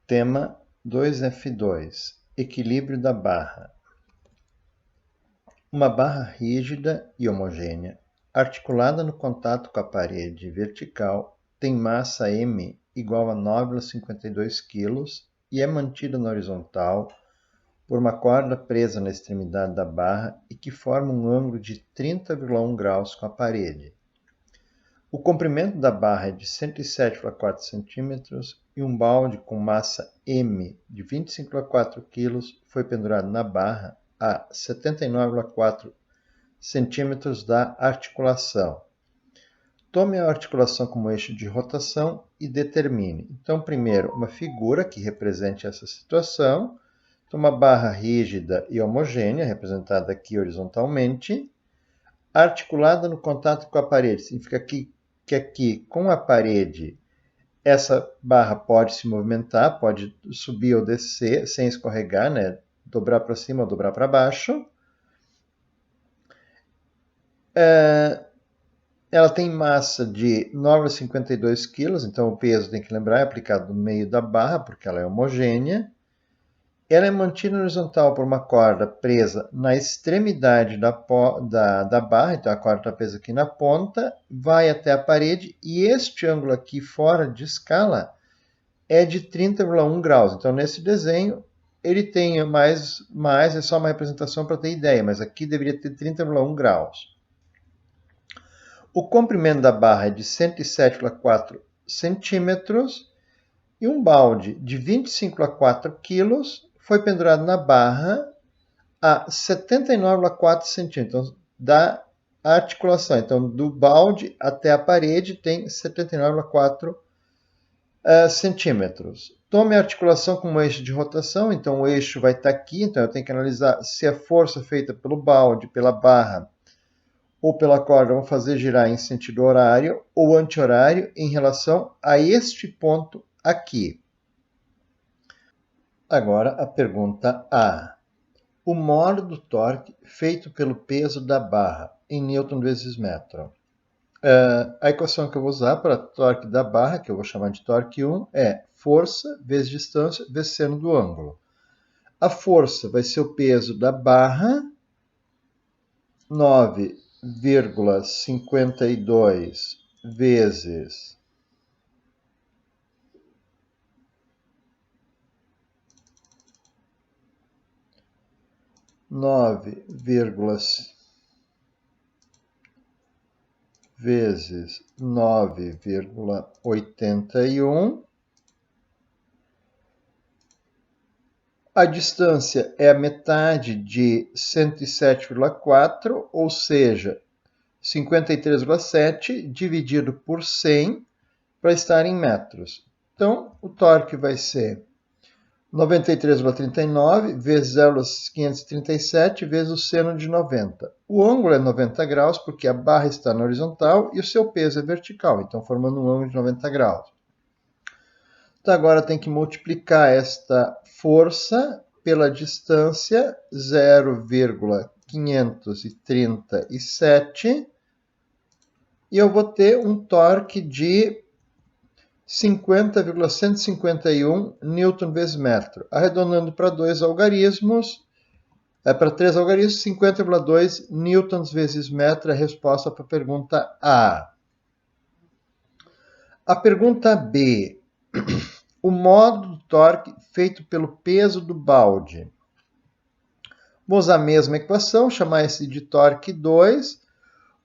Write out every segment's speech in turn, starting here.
Tema 2F2 – Equilíbrio da barra. Uma barra rígida e homogênea, articulada no contato com a parede vertical, tem massa M igual a 9,52 kg e é mantida na horizontal por uma corda presa na extremidade da barra e que forma um ângulo de 30,1 graus com a parede. O comprimento da barra é de 107,4 cm e um balde com massa M de 25,4 kg foi pendurado na barra a 79,4 cm da articulação. Tome a articulação como eixo de rotação e determine. Então, primeiro, uma figura que represente essa situação. Então, uma barra rígida e homogênea, representada aqui horizontalmente, articulada no contato com a parede. Significa que aqui, com a parede, essa barra pode se movimentar, pode subir ou descer sem escorregar, né? Dobrar para cima ou dobrar para baixo. Ela tem massa de 9,52 kg, então o peso, tem que lembrar, é aplicado no meio da barra, porque ela é homogênea. Ela é mantida na horizontal por uma corda presa na extremidade da barra, então a corda está presa aqui na ponta, vai até a parede, e este ângulo aqui fora de escala é de 30,1 graus. Então, nesse desenho, ele tem mais, é só uma representação para ter ideia, mas aqui deveria ter 30,1 graus. O comprimento da barra é de 107,4 centímetros e um balde de 25,4 kg foi pendurado na barra a 79,4 centímetros da articulação. Então, do balde até a parede tem 79,4 centímetros. Tome a articulação como eixo de rotação, então o eixo vai estar aqui, então eu tenho que analisar se a força feita pelo balde, pela barra ou pela corda vão fazer girar em sentido horário ou anti-horário em relação a este ponto aqui. Agora a pergunta A. O módulo do torque feito pelo peso da barra em newton vezes metro. A equação que eu vou usar para torque da barra, que eu vou chamar de torque 1, é força vezes distância vezes seno do ângulo. A força vai ser o peso da barra, 9,52 vezes 9,81. A distância é a metade de 107,4, ou seja, 53,7 dividido por 100 para estar em metros. Então, o torque vai ser 93,39 vezes 0,537 vezes o seno de 90. O ângulo é 90 graus porque a barra está na horizontal e o seu peso é vertical, então formando um ângulo de 90 graus. Então agora tem que multiplicar esta força pela distância, 0,537, e eu vou ter um torque de 50,151 newton vezes metro. Arredondando para 3 algarismos, 50,2 newtons vezes metro é a resposta para a pergunta A. A pergunta B. O módulo do torque feito pelo peso do balde. Vou usar a mesma equação, chamar esse de torque 2.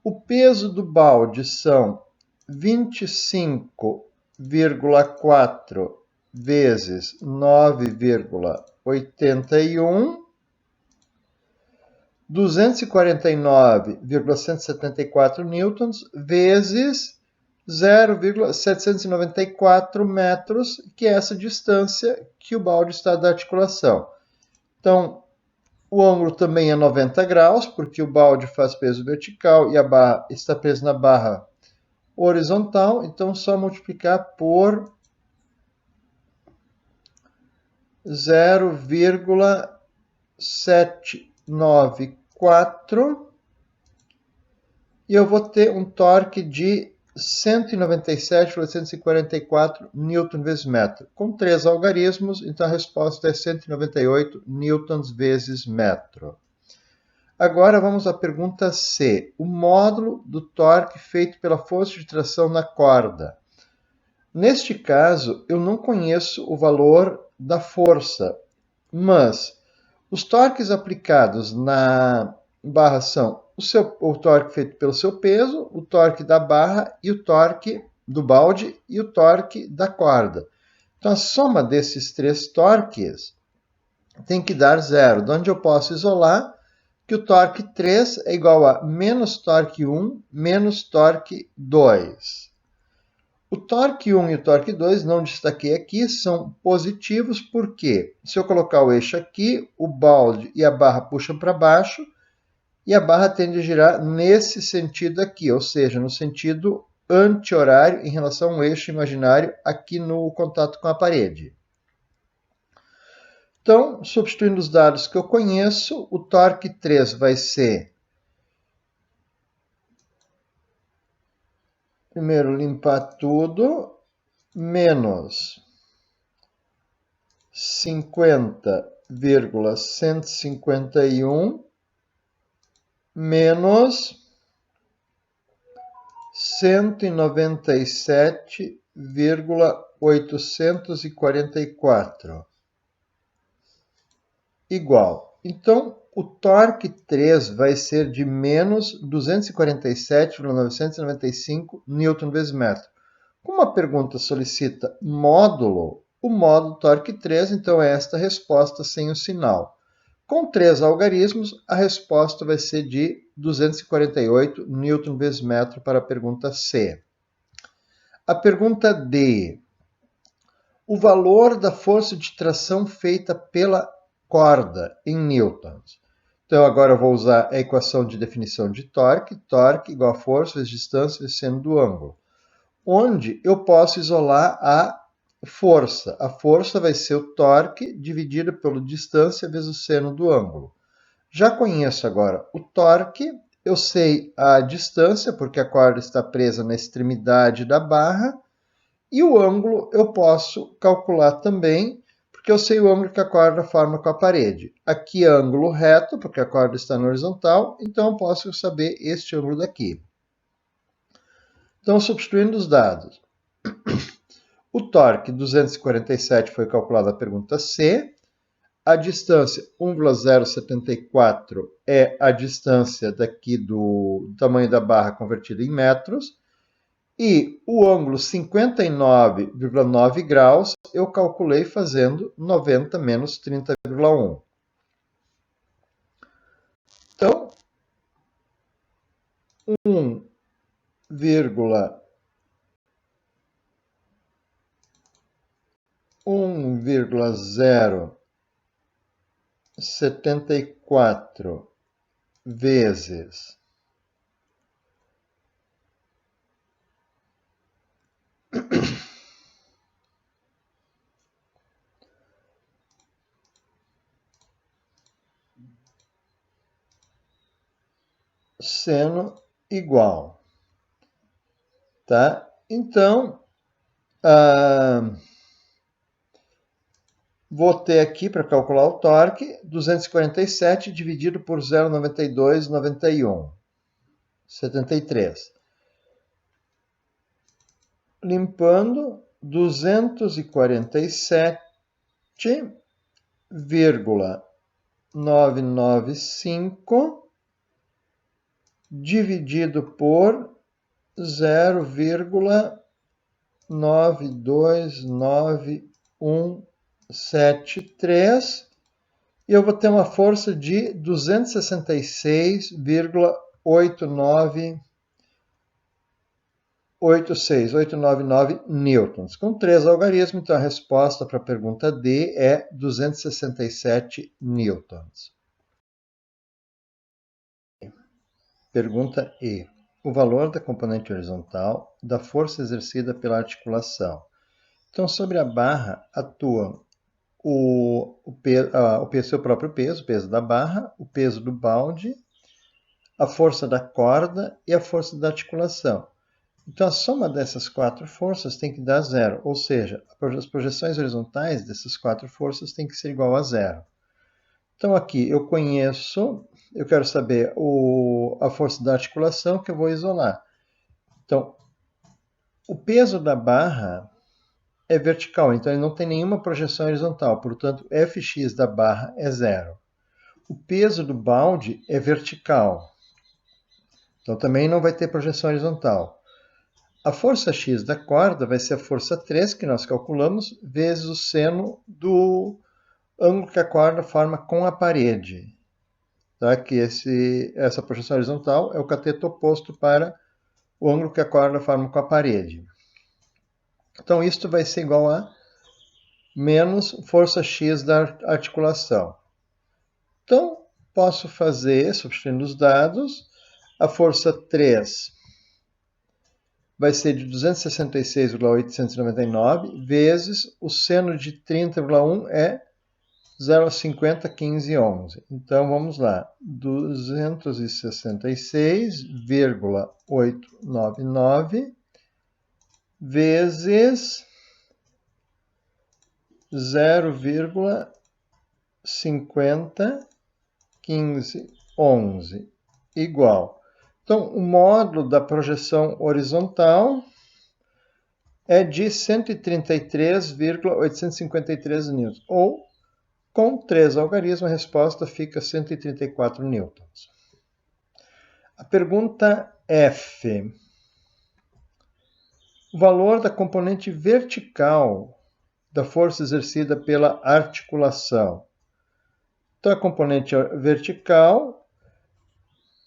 O peso do balde são 25,4 vezes 9,81, 249,174 newtons vezes 0,794 metros, que é essa distância que o balde está da articulação. Então, o ângulo também é 90 graus, porque o balde faz peso vertical e a barra está presa na barra horizontal. Então, só multiplicar por 0,794 e eu vou ter um torque de 197,844 newton vezes metro. Com 3 algarismos, então a resposta é 198 newtons vezes metro. Agora vamos à pergunta C. O módulo do torque feito pela força de tração na corda. Neste caso, eu não conheço o valor da força, mas os torques aplicados na barra são o torque feito pelo seu peso, o torque da barra e o torque do balde e o torque da corda. Então, a soma desses 3 torques tem que dar 0, de onde eu posso isolar que o torque 3 é igual a menos torque 1 menos torque 2. O torque 1 e o torque 2, não destaquei aqui, são positivos porque se eu colocar o eixo aqui, o balde e a barra puxam para baixo e a barra tende a girar nesse sentido aqui, ou seja, no sentido anti-horário em relação ao eixo imaginário aqui no contato com a parede. Então, substituindo os dados que eu conheço, o torque 3 vai ser... Primeiro, limpar tudo, menos 50,151 menos 197,844 igual. Então, o torque 3 vai ser de menos 247,995 newton vezes metro. Como a pergunta solicita módulo, o módulo torque 3, então é esta resposta sem o sinal. Com 3 algarismos, a resposta vai ser de 248 newton vezes metro para a pergunta C. A pergunta D. O valor da força de tração feita pela corda em newtons. Então, agora eu vou usar a equação de definição de torque. Torque igual a força vezes distância vezes seno do ângulo. Onde eu posso isolar a força. A força vai ser o torque dividido pela distância vezes o seno do ângulo. Já conheço agora o torque, eu sei a distância, porque a corda está presa na extremidade da barra, e o ângulo eu posso calcular também, porque eu sei o ângulo que a corda forma com a parede. Aqui é ângulo reto, porque a corda está na horizontal, então eu posso saber este ângulo daqui. Então, substituindo os dados. O torque 247 foi calculado na pergunta C. A distância 1,074 é a distância daqui do tamanho da barra convertida em metros. E o ângulo 59,9 graus eu calculei fazendo 90 menos 30,1. Então, 1,074 vezes seno igual. Tá? Então, vou ter aqui, para calcular o torque, 247 dividido por 0,9291. 73. Limpando, 247,995 dividido por 0,929173 e eu vou ter uma força de 266,899 newtons. Com 3 algarismos, então a resposta para a pergunta D é 267 newtons. Pergunta E. O valor da componente horizontal da força exercida pela articulação. Então, sobre a barra atua o seu próprio peso, o peso da barra, o peso do balde, a força da corda e a força da articulação. Então, a soma dessas quatro forças tem que dar zero, ou seja, as projeções horizontais dessas quatro forças tem que ser igual a zero. Então, aqui eu quero saber a força da articulação que eu vou isolar. Então, o peso da barra é vertical, então ele não tem nenhuma projeção horizontal, portanto, Fx da barra é zero. O peso do balde é vertical, então também não vai ter projeção horizontal. A força X da corda vai ser a força 3, que nós calculamos, vezes o seno do ângulo que a corda forma com a parede. Tá? Que essa projeção horizontal é o cateto oposto para o ângulo que a corda forma com a parede. Então, isto vai ser igual a menos força X da articulação. Então, posso fazer, substituindo os dados, a força 3 vai ser de 266,899 vezes o seno de 30,1 é 0,50, 15, 11. Então, vamos lá. 266,899 vezes 0,50, 15, 11 igual. Então, o módulo da projeção horizontal é de 133,853 newtons, ou com 3 algarismos, a resposta fica 134 newtons. A pergunta F. O valor da componente vertical da força exercida pela articulação. Então, a componente vertical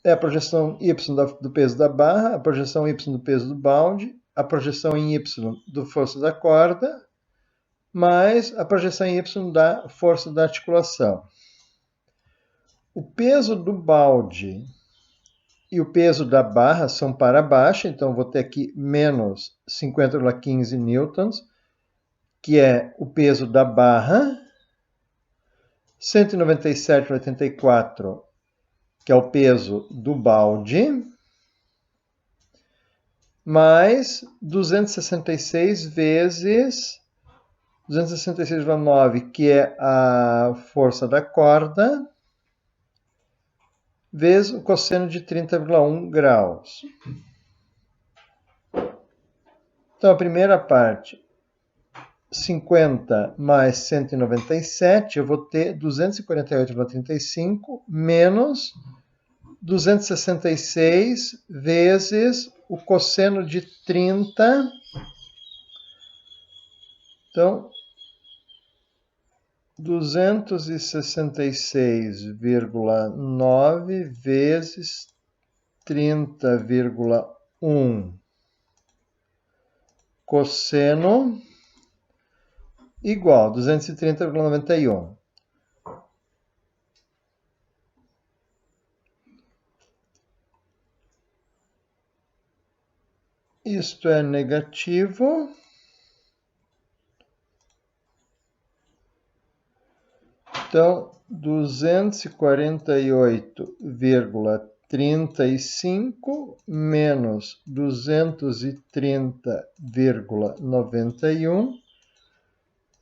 é a projeção y do peso da barra, a projeção y do peso do balde, a projeção em y da força da corda, mais a projeção em y da força da articulação. O peso do balde e o peso da barra são para baixo, então vou ter aqui menos 50,15 newtons, que é o peso da barra, 197,84, que é o peso do balde, mais 266 vezes 266,9, que é a força da corda, vezes o cosseno de 30,1 graus. Então, a primeira parte, 50 mais 197, eu vou ter 248,35 menos 266 vezes o cosseno de 30. Então, 266,9 vezes 30,1 cosseno igual a 230,91. Isto é negativo. Então, 248,35 menos 230,91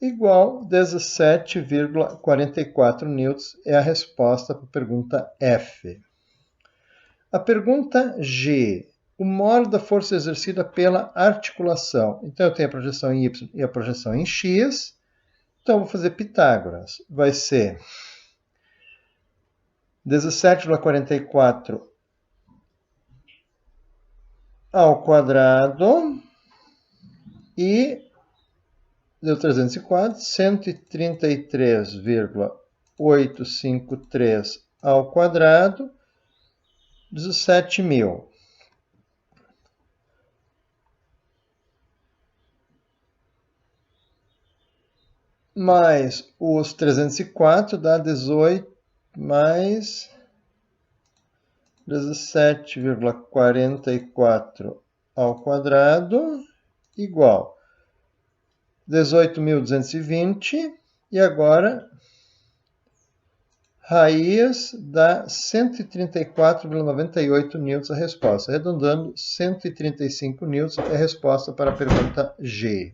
igual 17,44 newtons é a resposta para a pergunta F. A pergunta G. O módulo da força exercida pela articulação. Então, eu tenho a projeção em Y e a projeção em X. Então, vou fazer Pitágoras. Vai ser 17,44 ao quadrado e deu 304, 133,853 ao quadrado, 17.000. Mais os 304 dá 18, mais 17,44 ao quadrado, igual 18.220, e agora Raiz dá 134,98 newtons a resposta. Arredondando, 135 newtons é a resposta para a pergunta G.